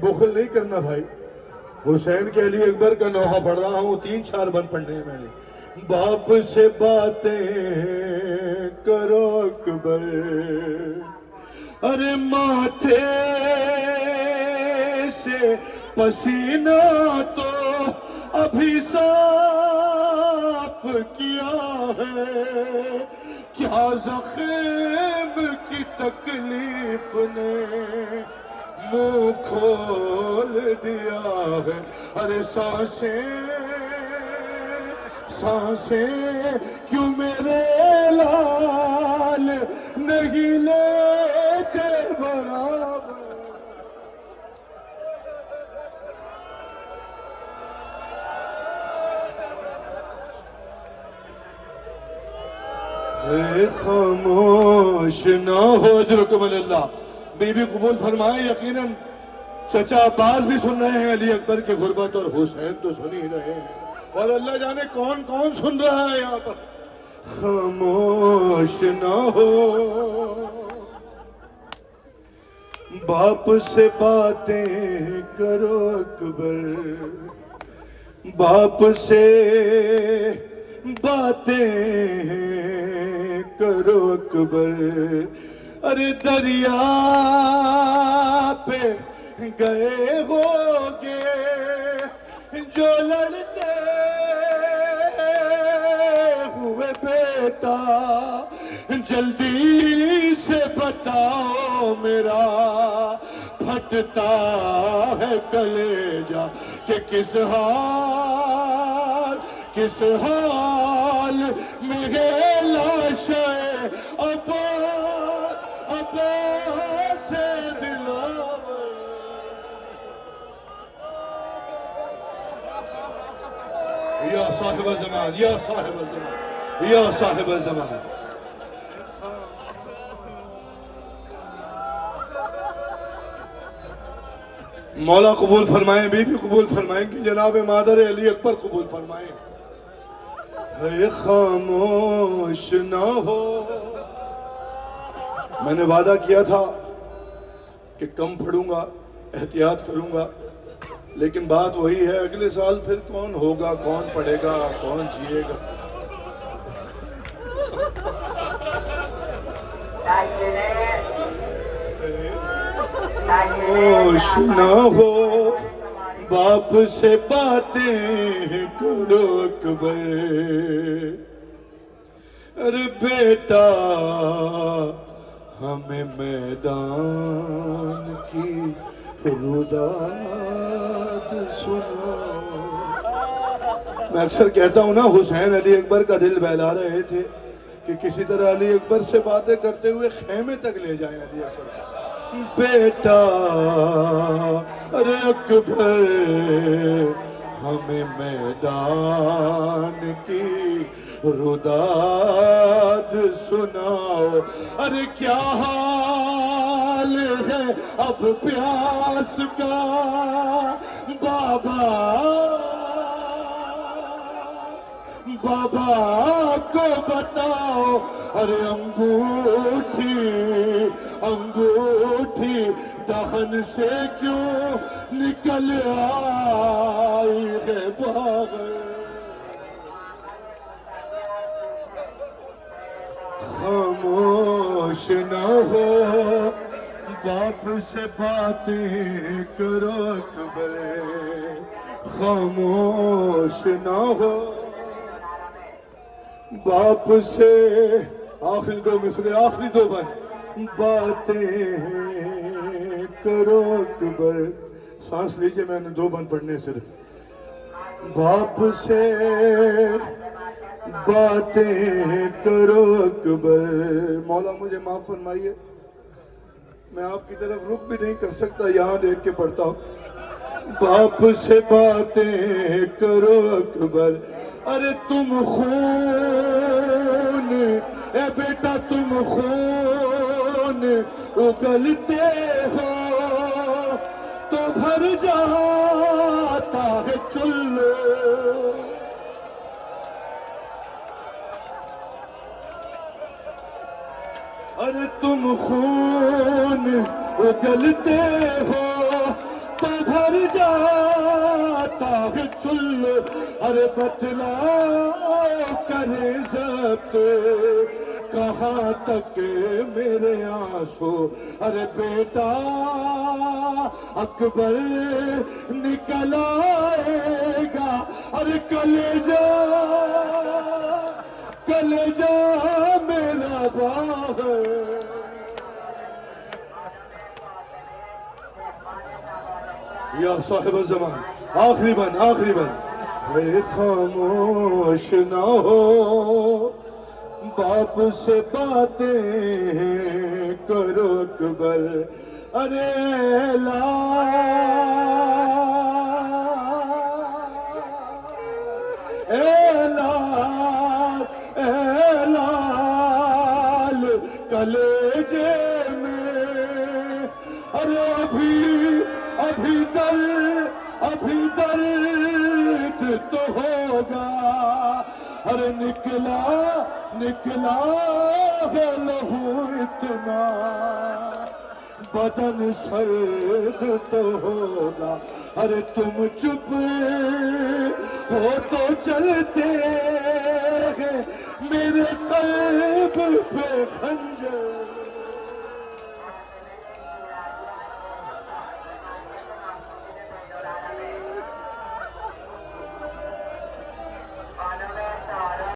بخل نہیں کرنا بھائی. حسین کے علی اکبر کا نوحہ پڑھ رہا ہوں, 3 4 بند پڑھنے ہیں میں نے. باپ سے باتیں کرو اکبر, ارے ماتھے سے پسینہ تو ابھی صاف کیا ہے, کیا زخم کی تکلیف نے منہ کھول دیا ہے. ارے سانسیں کیوں میرے لال نہیں لیتے برابر. اے خاموش نہ ہو اجرکم اللہ. بی بی قبول فرمائے. یقیناً چچا عباس بھی سن رہے ہیں علی اکبر کی غربت, اور حسین تو سن ہی رہے ہیں, اور اللہ جانے کون کون سن رہا ہے یہاں پر. خاموش نہ ہو, باپ سے باتیں کرو اکبر, باپ سے باتیں کرو اکبر. ارے دریا پہ گئے ہوگے جو لڑتے ہوئے بیٹا, جلدی سے بتاؤ میرا پھٹتا ہے کلیجہ کہ کس حال میں ہے لاش عباس دلاور. یا صاحب زمان, یا صاحب زمان, یا صاحب زمان. مولا قبول فرمائیں, بی بی قبول فرمائیں کہ جناب مادر علی اکبر قبول فرمائیں. اے خاموش نہ ہو. میں نے وعدہ کیا تھا کہ کم پڑھوں گا, احتیاط کروں گا, لیکن بات وہی ہے, اگلے سال پھر کون ہوگا, کون پڑھے گا, کون جیے گا. خاموش نہ ہو, باپ سے باتیں کرو اکبر. ارے بیٹا ہمیں میدان کی روداد سنا. میں اکثر کہتا ہوں نا, حسین علی اکبر کا دل بہلا رہے تھے کہ کسی طرح علی اکبر سے باتیں کرتے ہوئے خیمے تک لے جائیں علی اکبر کو. بیٹا ارے اکبر ہمیں میدان کی روداد سناؤ. ارے کیا حال ہے اب پیاس کا بابا کو بتاؤ. ارے انگوٹھی دہن سے کیوں نکل آئی ہے باہر. خاموش نہ ہو, باپ سے باتیں کرو اکبر. خاموش نہ ہو, باپ سے آخری 2 مصرے, آخری 2 بند. باتیں کرو اکبر. سانس لیجئے, میں نے 2 بند پڑھنے صرف. باپ سے باتیں کرو اکبر. مولا مجھے معاف فرمائیے, میں آپ کی طرف رخ بھی نہیں کر سکتا, یہاں دیکھ کے پڑھتا ہوں. باپ سے باتیں کرو اکبر. ارے تم خون, اے بیٹا تم خون اگلتے ہو تو بھر جاتا ہے چلو. ارے تم خون اگلتے ہو جاتا ہے چلو ارے بتلاؤ کرے ضبط کہاں تک میرے آنسو ارے بیٹا اکبر نکل آئے گا ارے کلیجا میرا باہر یا صاحب الزمان آخری بن اے خاموش نہ ہو باپ سے باتیں کرو اکبر ارے لال کلیجے میں ارے ابھی درد تو ہوگا ارے نکلا ہے لہو اتنا بدن سرد تو ہوگا ارے تم چپ ہو تو چلتے ہیں میرے قلب پہ خنجر